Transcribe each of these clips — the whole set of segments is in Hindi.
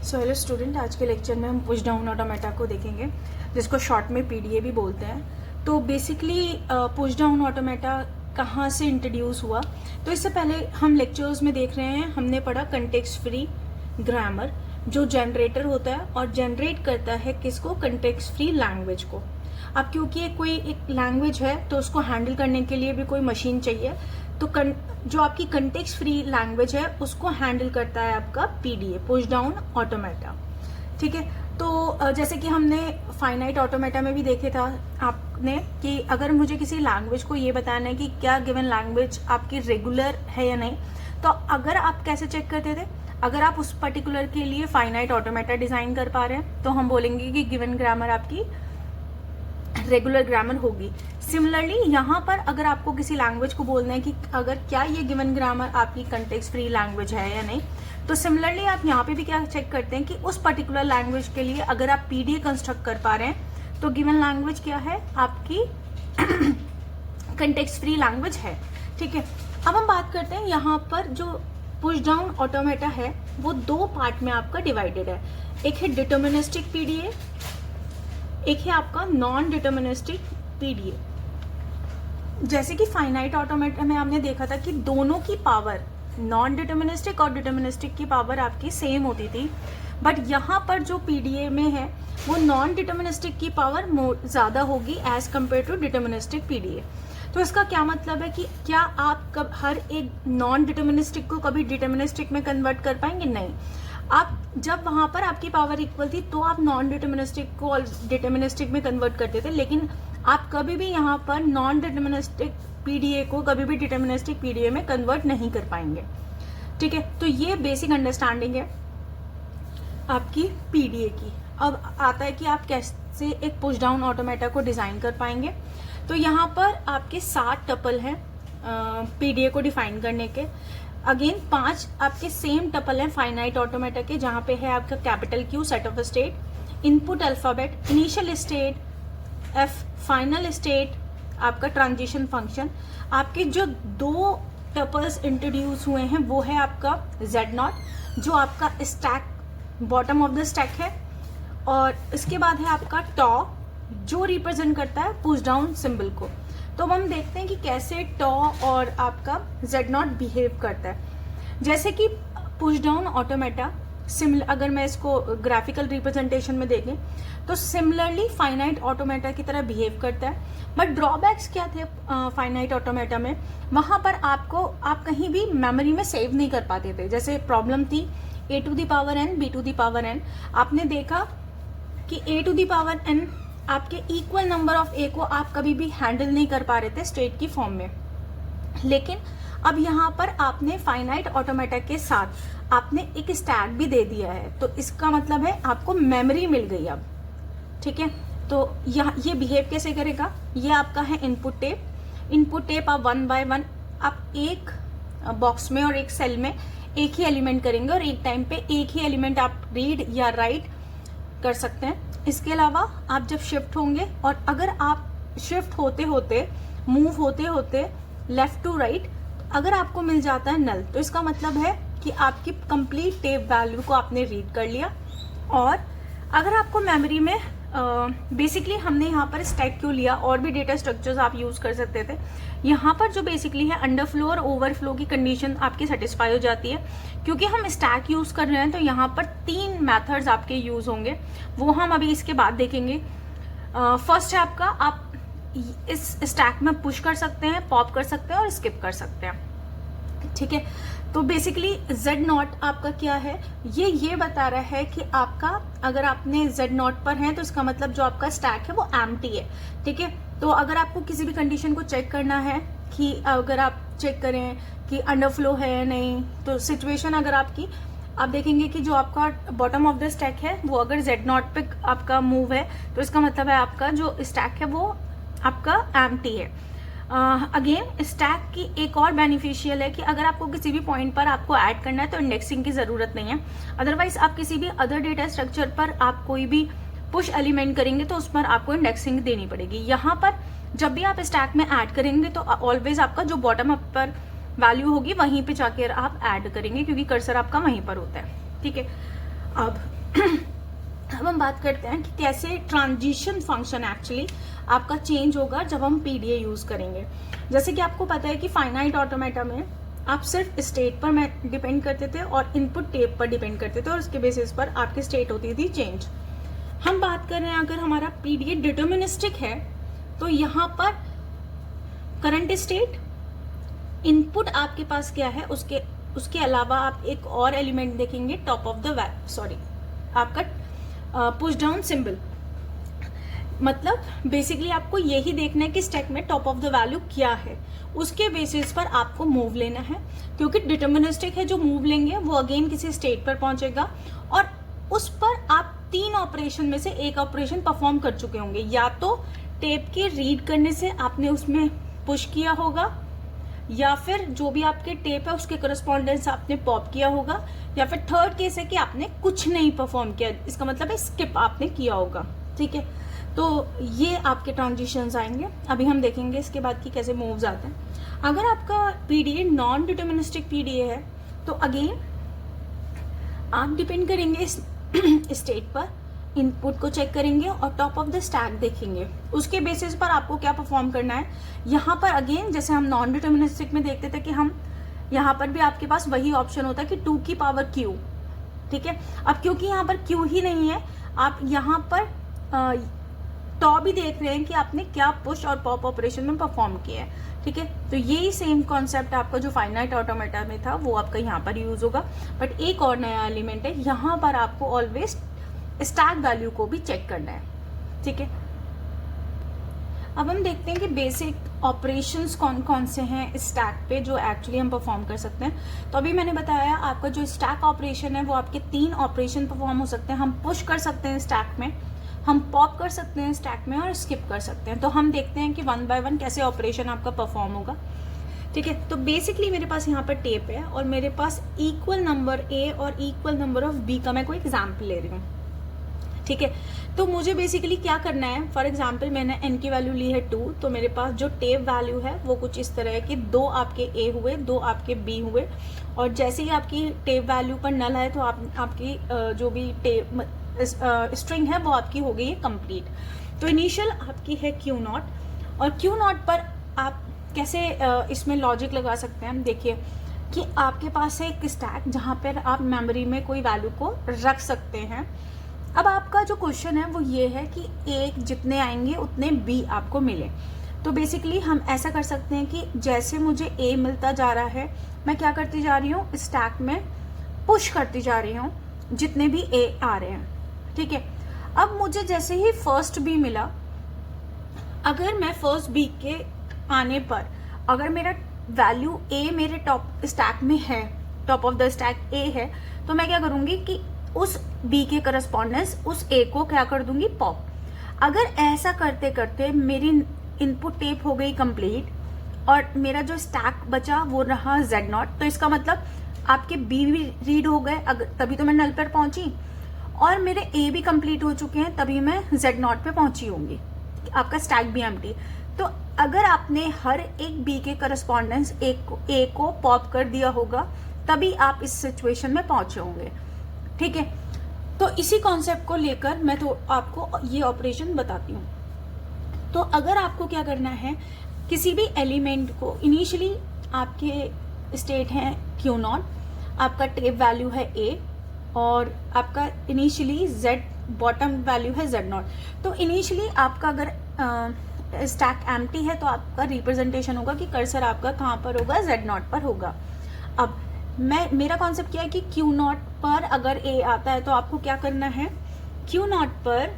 सो हेलो स्टूडेंट, आज के लेक्चर में हम पुश डाउन ऑटोमेटा को देखेंगे, जिसको शॉर्ट में पीडीए भी बोलते हैं। तो बेसिकली पुश डाउन ऑटोमेटा कहाँ से इंट्रोड्यूस हुआ, तो इससे पहले हम लेक्चर्स में देख रहे हैं, हमने पढ़ा कंटेक्स्ट फ्री ग्रामर, जो जनरेटर होता है और जनरेट करता है किसको, कंटेक्स्ट फ्री लैंग्वेज को। अब क्योंकि कोई एक लैंग्वेज है तो उसको हैंडल करने के लिए भी कोई मशीन चाहिए, तो जो आपकी कंटेक्स्ट फ्री लैंग्वेज है उसको हैंडल करता है आपका पीडीए, पुश डाउन ऑटोमेटा। ठीक है, तो जैसे कि हमने फाइनाइट ऑटोमेटा में भी देखे था आपने कि अगर मुझे किसी लैंग्वेज को ये बताना है कि क्या गिवन लैंग्वेज आपकी रेगुलर है या नहीं, तो अगर आप कैसे चेक करते थे, अगर आप उस पर्टिकुलर के लिए फाइनाइट ऑटोमेटा डिजाइन कर पा रहे हैं तो हम बोलेंगे कि गिवन ग्रामर आपकी रेगुलर ग्रामर होगी। सिमिलरली यहाँ पर अगर आपको किसी लैंग्वेज को बोलना है कि अगर क्या ये गिवन ग्रामर आपकी कंटेक्स्ट फ्री लैंग्वेज है या नहीं, तो सिमिलरली आप यहाँ पे भी क्या चेक करते हैं कि उस पर्टिकुलर लैंग्वेज के लिए अगर आप पीडीए कंस्ट्रक्ट कर पा रहे हैं तो गिवन लैंग्वेज क्या है, आपकी कंटेक्स्ट फ्री लैंग्वेज है। ठीक है, अब हम बात करते हैं यहाँ पर जो पुश डाउन ऑटोमेटा है वो दो पार्ट में आपका डिवाइडेड है। एक है डिटर्मिनिस्टिक पीडीए, एक है आपका नॉन डिटर्मिनिस्टिक पीडीए। जैसे कि फाइनाइट ऑटोमेटा में आपने देखा था कि दोनों की पावर, नॉन डिटर्मिनिस्टिक और डिटर्मिनिस्टिक की पावर आपकी सेम होती थी, बट यहाँ पर जो पीडीए में है वो नॉन डिटर्मिनिस्टिक की पावर ज़्यादा होगी as compare to deterministic PDA. तो इसका क्या मतलब है कि क्या आप कब हर एक नॉन डिटर्मिनिस्टिक को कभी डिटर्मिनिस्टिक में कन्वर्ट कर पाएंगे? नहीं। आप जब वहां पर आपकी पावर इक्वल थी तो आप नॉन डिटर्मिनिस्टिक को डिटर्मिनिस्टिक में कन्वर्ट करते थे, लेकिन आप कभी भी यहाँ पर नॉन डिटर्मिनिस्टिक पीडीए को कभी भी डिटर्मिनिस्टिक पीडीए में कन्वर्ट नहीं कर पाएंगे। ठीक है, तो ये बेसिक अंडरस्टैंडिंग है आपकी पीडीए की। अब आता है कि आप कैसे एक पुश डाउन ऑटोमेटा को डिजाइन कर पाएंगे। तो यहाँ पर आपके 7 टपल हैं पीडीए को डिफाइन करने के। अगेन 5 आपके सेम टपल हैं फाइनाइट ऑटोमेटा के, जहाँ पे है आपका capital Q set of state, input alphabet, initial state, F final state, आपका ट्रांजिशन फंक्शन। आपके जो 2 टपल्स इंट्रोड्यूस हुए हैं वो है आपका जेड नॉट, जो आपका stack bottom of the stack है, और इसके बाद है आपका टॉ, जो रिप्रेजेंट करता है पुश डाउन सिंबल को। तो अब हम देखते हैं कि कैसे टॉ और आपका जेड नॉट बिहेव करता है। जैसे कि पुश डाउन ऑटोमेटा अगर मैं इसको ग्राफिकल रिप्रेजेंटेशन में देखें तो सिमिलरली फाइनाइट ऑटोमेटा की तरह बिहेव करता है, बट ड्रॉबैक्स क्या थे फाइनाइट ऑटोमेटा में, वहां पर आप कहीं भी मेमोरी में सेव नहीं कर पाते थे। जैसे प्रॉब्लम थी a to the power n, b to the power n। आपने देखा कि a to the power n आपके इक्वल नंबर ऑफ a को आप कभी भी हैंडल नहीं कर पा रहे थे स्टेट की फॉर्म में, लेकिन अब यहाँ पर आपने फाइनाइट ऑटोमेटा के साथ आपने एक स्टैक भी दे दिया है, तो इसका मतलब है आपको मेमोरी मिल गई अब। ठीक है, तो ये बिहेव कैसे करेगा, ये आपका है इनपुट टेप। इनपुट टेप आप 1 बाय 1 आप एक बॉक्स में और एक सेल में एक ही एलिमेंट करेंगे, और एक टाइम पे एक ही एलिमेंट आप रीड या राइट कर सकते हैं। इसके अलावा आप जब शिफ्ट होंगे, और अगर आप शिफ्ट होते होते, मूव होते होते लेफ्ट टू राइट, अगर आपको मिल जाता है नल, तो इसका मतलब है कि आपकी कंप्लीट टेप वैल्यू को आपने रीड कर लिया। और अगर आपको मेमोरी में बेसिकली हमने यहाँ पर स्टैक क्यों लिया, और भी डेटा स्ट्रक्चर्स आप यूज कर सकते थे। यहाँ पर जो बेसिकली है अंडरफ्लो और ओवरफ्लो की कंडीशन आपकी सेटिस्फाई हो जाती है, क्योंकि हम स्टैक यूज कर रहे हैं। तो यहाँ पर 3 मेथड्स आपके यूज होंगे, वो हम अभी इसके बाद देखेंगे। फर्स्ट है आपका, आप इस स्टैक में पुश कर सकते हैं, पॉप कर सकते हैं और स्किप कर सकते हैं। ठीक है, तो बेसिकली जेड नॉट आपका क्या है, ये बता रहा है कि आपका अगर आपने जेड नॉट पर है तो इसका मतलब जो आपका स्टैक है वो एम्प्टी है। ठीक है, तो अगर आपको किसी भी कंडीशन को चेक करना है कि अगर आप चेक करें कि अंडरफ्लो है या नहीं, तो सिचुएशन अगर आपकी आप देखेंगे कि जो आपका बॉटम ऑफ द स्टैक है वो अगर जेड नॉट पे आपका मूव है तो इसका मतलब है आपका जो स्टैक है वो आपका एम्प्टी है। अगेन स्टैक की एक और बेनिफिशियल है कि अगर आपको किसी भी पॉइंट पर आपको ऐड करना है तो इंडेक्सिंग की जरूरत नहीं है। अदरवाइज आप किसी भी अदर डेटा स्ट्रक्चर पर आप कोई भी पुश एलिमेंट करेंगे तो उस पर आपको इंडेक्सिंग देनी पड़ेगी। यहाँ पर जब भी आप स्टैक में ऐड करेंगे तो ऑलवेज आपका जो बॉटम अप पर वैल्यू होगी वहीं पे जाकर आप ऐड करेंगे, क्योंकि कर्सर आपका वहीं पर होता है। ठीक है, अब अब हम बात करते हैं कि कैसे ट्रांजिशन फंक्शन एक्चुअली आपका चेंज होगा जब हम पीडीए यूज करेंगे। जैसे कि आपको पता है कि फाइनाइट ऑटोमेटा में आप सिर्फ स्टेट पर डिपेंड करते थे और इनपुट टेप पर डिपेंड करते थे और उसके बेसिस पर आपकी स्टेट होती थी चेंज। हम बात कर रहे हैं अगर हमारा पीडीए डिटर्मिनिस्टिक है तो यहाँ पर करंट स्टेट, इनपुट आपके पास क्या है, उसके अलावा आप एक और एलिमेंट देखेंगे टॉप ऑफ द आपका पुश डाउन सिंबल। मतलब बेसिकली आपको यही देखना है कि स्टैक में टॉप ऑफ द वैल्यू क्या है, उसके बेसिस पर आपको मूव लेना है। क्योंकि डिटर्मिनिस्टिक है, जो मूव लेंगे वो अगेन किसी स्टेट पर पहुंचेगा और उस पर आप 3 ऑपरेशन में से एक ऑपरेशन परफॉर्म कर चुके होंगे। या तो टेप के रीड करने से आपने उसमें पुश किया होगा, या फिर जो भी आपके टेप है उसके करस्पॉन्डेंस आपने पॉप किया होगा, या फिर थर्ड केस है कि आपने कुछ नहीं परफॉर्म किया, इसका मतलब है स्किप आपने किया होगा। ठीक है, तो ये आपके ट्रांजिशंस आएंगे। अभी हम देखेंगे इसके बाद कि कैसे मूव्स आते हैं। अगर आपका पीडीए नॉन डिटर्मिनिस्टिक पीडीए है तो अगेन आप डिपेंड करेंगे स्टेट पर, इनपुट को चेक करेंगे और टॉप ऑफ द स्टैक देखेंगे, उसके बेसिस पर आपको क्या परफॉर्म करना है। यहाँ पर अगेन जैसे हम नॉन डिटर्मिनिस्टिक में देखते थे कि हम यहाँ पर भी आपके पास वही ऑप्शन होता है कि 2 की पावर q। ठीक है, अब क्योंकि यहाँ पर q ही नहीं है, आप यहाँ पर टॉ भी देख रहे हैं कि आपने क्या पुश और पॉप ऑपरेशन में परफॉर्म किया है। ठीक है, तो यही सेम कॉन्सेप्ट आपका जो फाइनाइट ऑटोमेटा में था वो आपका यहाँ पर यूज होगा। बट एक और नया एलिमेंट है, यहाँ पर आपको ऑलवेज स्टैक वैल्यू को भी चेक करना है। ठीक है, अब हम देखते हैं कि बेसिक ऑपरेशंस कौन कौन से हैं स्टैक पे जो एक्चुअली हम परफॉर्म कर सकते हैं। तो अभी मैंने बताया आपका जो स्टैक ऑपरेशन है वो आपके 3 ऑपरेशन परफॉर्म हो सकते हैं। हम पुश कर सकते हैं स्टैक में, हम पॉप कर सकते हैं स्टैक में और स्किप कर सकते हैं। तो हम देखते हैं कि 1 बाय 1 कैसे ऑपरेशन आपका परफॉर्म होगा। ठीक है, तो बेसिकली मेरे पास यहाँ पर टेप है और मेरे पास इक्वल नंबर ए और इक्वल नंबर ऑफ बी का मैं कोई एग्जाम्पल ले रही हूँ। ठीक है, तो मुझे बेसिकली क्या करना है, फॉर एग्जाम्पल मैंने n की वैल्यू ली है 2, तो मेरे पास जो टेप वैल्यू है वो कुछ इस तरह है कि 2 आपके a हुए, 2 आपके b हुए, और जैसे ही आपकी टेप वैल्यू पर नल है तो आपकी जो भी टेप स्ट्रिंग है वो आपकी हो गई है कंप्लीट। तो इनिशियल आपकी है Q0, और Q0 पर आप कैसे इसमें लॉजिक लगा सकते हैं। देखिए कि आपके पास है एक स्टैक जहाँ पर आप मेमोरी में कोई वैल्यू को रख सकते हैं। अब आपका जो क्वेश्चन है वो ये है कि एक जितने आएंगे उतने बी आपको मिले। तो बेसिकली हम ऐसा कर सकते हैं कि जैसे मुझे ए मिलता जा रहा है, मैं क्या करती जा रही हूँ, स्टैक में पुश करती जा रही हूँ जितने भी ए आ रहे हैं। ठीक है, अब मुझे जैसे ही फर्स्ट बी मिला, अगर मैं फर्स्ट बी के आने पर अगर मेरा वैल्यू ए मेरे टॉप स्टैक में है, टॉप ऑफ द स्टैक ए है, तो मैं क्या करूंगी कि उस बी के करस्पॉन्डेंस उस ए को क्या कर दूंगी, पॉप। अगर ऐसा करते करते मेरी इनपुट टेप हो गई कंप्लीट और मेरा जो स्टैक बचा वो रहा Z0, तो इसका मतलब आपके बी भी रीड हो गए, तभी तो मैं नल पर पहुंची, और मेरे ए भी कंप्लीट हो चुके हैं तभी मैं Z0 पे पहुंची होंगी, आपका स्टैक भी एम्प्टी। तो अगर आपने हर एक बी के करस्पॉन्डेंस ए को पॉप कर दिया होगा तभी आप इस सिचुएशन में पहुंचे होंगे। ठीक है, तो इसी कॉन्सेप्ट को लेकर मैं तो आपको ये ऑपरेशन बताती हूँ। तो अगर आपको क्या करना है, किसी भी एलिमेंट को इनिशियली आपके स्टेट है Q0, आपका टेप वैल्यू है A और आपका इनिशियली Z बॉटम वैल्यू है Z0। तो इनिशियली आपका अगर स्टैक एम्प्टी है तो आपका रिप्रेजेंटेशन होगा कि कर्सर आपका कहाँ पर होगा, Z0 पर होगा। अब मेरा कॉन्सेप्ट क्या है कि Q0 पर अगर A आता है तो आपको क्या करना है, Q0 पर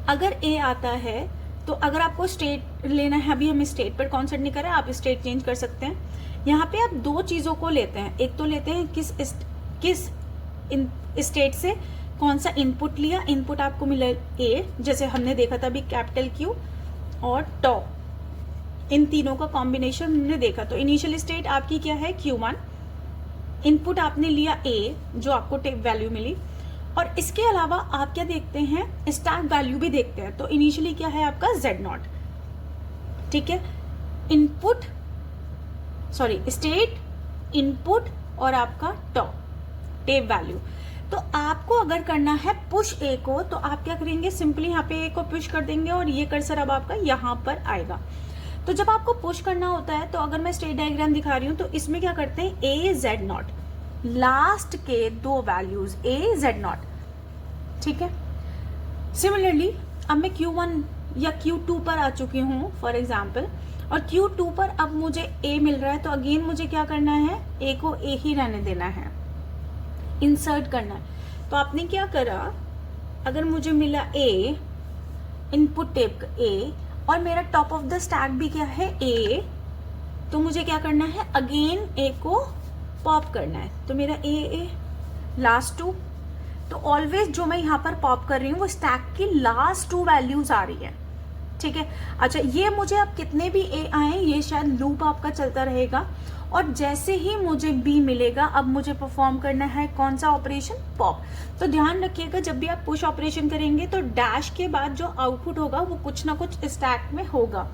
अगर A आता है तो अगर आपको स्टेट लेना है, अभी हम स्टेट पर कॉन्सेप्ट नहीं कर रहे हैं, आप स्टेट चेंज कर सकते हैं। यहाँ पे आप 2 चीज़ों को लेते हैं, एक तो लेते हैं किस स्टेट से कौन सा इनपुट लिया, इनपुट आपको मिला A, जैसे हमने देखा था अभी कैपिटल Q और टॉ, इन तीनों का कॉम्बिनेशन हमने देखा। तो इनिशियल स्टेट आपकी क्या है, Q1, इनपुट आपने लिया A जो आपको टेप वैल्यू मिली, और इसके अलावा आप क्या देखते हैं, स्टैक वैल्यू भी देखते हैं। तो इनिशियली क्या है आपका Z0, ठीक है, इनपुट स्टेट, इनपुट और आपका टॉ टेप वैल्यू। तो आपको अगर करना है पुश ए को, तो आप क्या करेंगे, सिंपली यहाँ पे ए को पुश कर देंगे और ये कर्सर अब आपका यहाँ पर आएगा। तो जब आपको पुश करना होता है, तो अगर मैं स्टेट डायग्राम दिखा रही हूँ, तो इसमें क्या करते हैं, ए जेड नॉट, लास्ट के दो वैल्यूज ए जेड नॉट, ठीक है। सिमिलरली अब मैं Q1 या Q2 पर आ चुकी हूँ फॉर एग्जाम्पल, और Q2 पर अब मुझे A मिल रहा है, तो अगेन मुझे क्या करना है, A को A ही रहने देना है, इंसर्ट करना है। तो आपने क्या करा, अगर मुझे मिला A, इनपुट टेप A, और मेरा टॉप ऑफ द स्टैक भी क्या है A, तो मुझे क्या करना है, अगेन A को पॉप करना है। तो मेरा A लास्ट टू, तो ऑलवेज जो मैं यहाँ पर पॉप कर रही हूँ वो स्टैक की लास्ट टू वैल्यूज आ रही है, ठीक है। अच्छा, ये मुझे अब कितने भी ए आए, ये शायद लूप आपका चलता रहेगा, और जैसे ही मुझे बी मिलेगा, अब मुझे परफॉर्म करना है कौन सा ऑपरेशन, पॉप। तो ध्यान रखिएगा, जब भी आप पुश ऑपरेशन करेंगे तो डैश के बाद जो आउटपुट होगा वो कुछ ना कुछ स्टैक में होगा,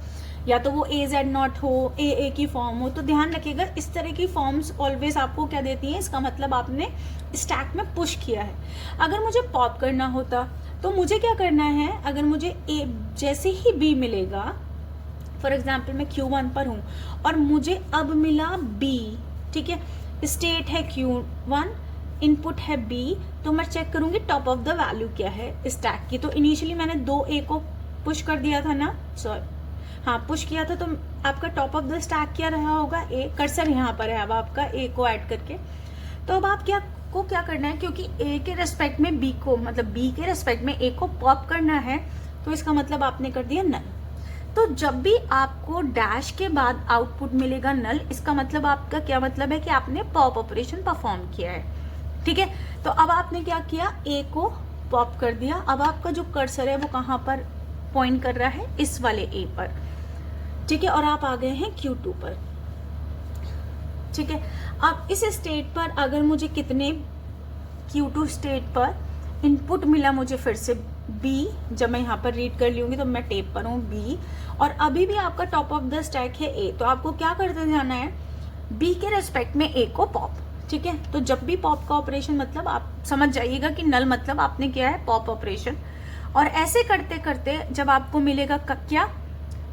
या तो वो ए जेड नॉट हो, ए की फॉर्म हो। तो ध्यान रखिएगा, इस तरह की फॉर्म्स ऑलवेज आपको क्या देती हैं, इसका मतलब आपने स्टैक में पुश किया है। अगर मुझे पॉप करना होता तो मुझे क्या करना है, अगर मुझे ए जैसे ही बी मिलेगा, फॉर एग्जाम्पल मैं Q1 पर हूं और मुझे अब मिला B, ठीक है, स्टेट है Q1, इनपुट है B, तो मैं चेक करूंगी टॉप ऑफ द वैल्यू क्या है स्टैक की। तो इनिशियली मैंने 2A को पुश कर दिया था ना, सॉरी हाँ पुश किया था, तो आपका टॉप ऑफ द स्टैक क्या रहा होगा, A। कर्सर यहाँ पर है अब आपका, A को ऐड करके। तो अब आप क्या करना है, क्योंकि A के रेस्पेक्ट में B को, मतलब B के रेस्पेक्ट में A को पॉप करना है, तो इसका मतलब आपने कर दिया नल। तो जब भी आपको डैश के बाद आउटपुट मिलेगा नल, इसका मतलब आपका क्या मतलब है कि आपने पॉप ऑपरेशन परफॉर्म किया है, ठीक है। तो अब आपने क्या किया, A को पॉप कर दिया। अब आपका जो कर्सर है वो कहाँ पर पॉइंट कर रहा है, इस वाले A पर, ठीक है, और आप आ गए हैं Q2 पर, ठीक है। अब इस स्टेट पर अगर मुझे कितने, Q2 स्टेट पर इनपुट मिला मुझे फिर से B, जब मैं यहाँ पर रीड कर लूंगी तो मैं टेप पर हूँ B, और अभी भी आपका टॉप ऑफ द स्टैक है A, तो आपको क्या करते जाना है, B के रेस्पेक्ट में A को पॉप, ठीक है। तो जब भी पॉप का ऑपरेशन, मतलब आप समझ जाइएगा कि नल मतलब आपने किया है पॉप ऑपरेशन। और ऐसे करते करते जब आपको मिलेगा क्या,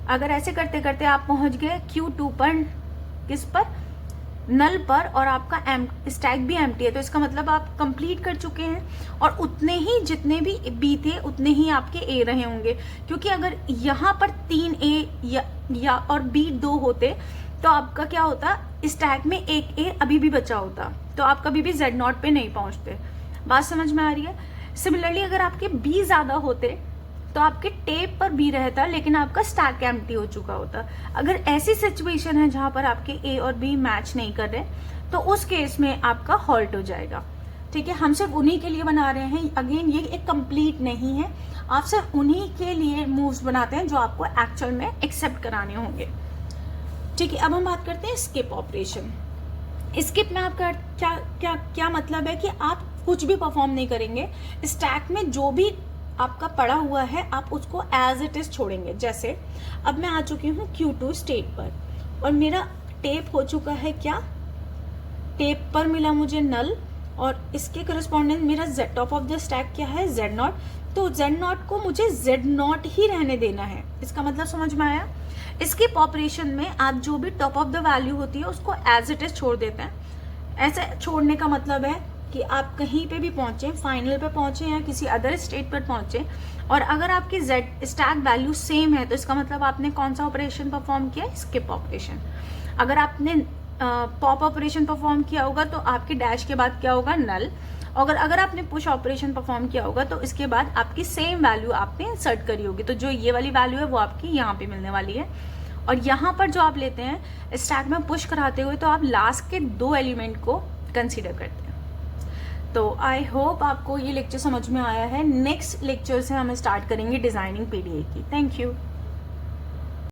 अगर ऐसे करते करते आप पहुंच गए Q2 पर, किस पर, नल पर, और आपका स्टैक भी एम्प्टी है, तो इसका मतलब आप कंप्लीट कर चुके हैं, और उतने ही जितने भी बी थे उतने ही आपके ए रहे होंगे। क्योंकि अगर यहाँ पर 3 ए या और बी 2 होते तो आपका क्या होता, स्टैक में एक ए अभी भी बचा होता, तो आप कभी भी जेड नॉट पे नहीं पहुंचते। बात समझ में आ रही है। सिमिलरली अगर आपके बी ज्यादा होते तो आपके टेप पर बी रहता, लेकिन आपका स्टैक एम्प्टी हो चुका होता। अगर ऐसी सिचुएशन है जहां पर आपके ए और बी मैच नहीं कर रहे, तो उस केस में आपका हॉल्ट हो जाएगा, ठीक है। हम सिर्फ उन्हीं के लिए बना रहे हैं, अगेन ये एक कंप्लीट नहीं है, आप सिर्फ उन्हीं के लिए मूव्स बनाते हैं जो आपको एक्चुअल में एक्सेप्ट कराने होंगे, ठीक है। अब हम बात करते हैं स्किप ऑपरेशन। स्किप में आपका क्या मतलब है कि आप कुछ भी परफॉर्म नहीं करेंगे, स्टैक में जो भी आपका पड़ा हुआ है आप उसको एज इट इज छोड़ेंगे। जैसे अब मैं आ चुकी हूँ Q2 स्टेट पर, और मेरा टेप हो चुका है क्या, टेप पर मिला मुझे नल, और इसके करस्पॉन्डेंट मेरा टॉप ऑफ द स्टैक क्या है, जेड नॉट। तो जेड नॉट को मुझे जेड नॉट ही रहने देना है, इसका मतलब समझ में आया। स्किप ऑपरेशन में आप जो भी टॉप ऑफ द वैल्यू होती है उसको एज इट इज छोड़ देते हैं। ऐसे छोड़ने का मतलब है कि आप कहीं पे भी पहुंचे, फाइनल पे पहुंचे या किसी अदर स्टेट पर पहुंचे, और अगर आपकी जेड स्टैक वैल्यू सेम है, तो इसका मतलब आपने कौन सा ऑपरेशन परफॉर्म किया, स्किप ऑपरेशन। अगर आपने पॉप ऑपरेशन परफॉर्म किया होगा तो आपके डैश के बाद क्या होगा, नल। अगर आपने पुश ऑपरेशन परफॉर्म किया होगा तो इसके बाद आपकी सेम वैल्यू आपने इंसर्ट करी होगी, तो जो ये वाली वैल्यू है वो आपकी यहाँ पे मिलने वाली है। और यहाँ पर जो आप लेते हैं स्टैक में पुश कराते हुए, तो आप लास्ट के 2 एलिमेंट को कंसिडर करते हैं। तो आई होप आपको ये लेक्चर समझ में आया है। नेक्स्ट लेक्चर से हम स्टार्ट करेंगे डिजाइनिंग पीडीए की। Thank you.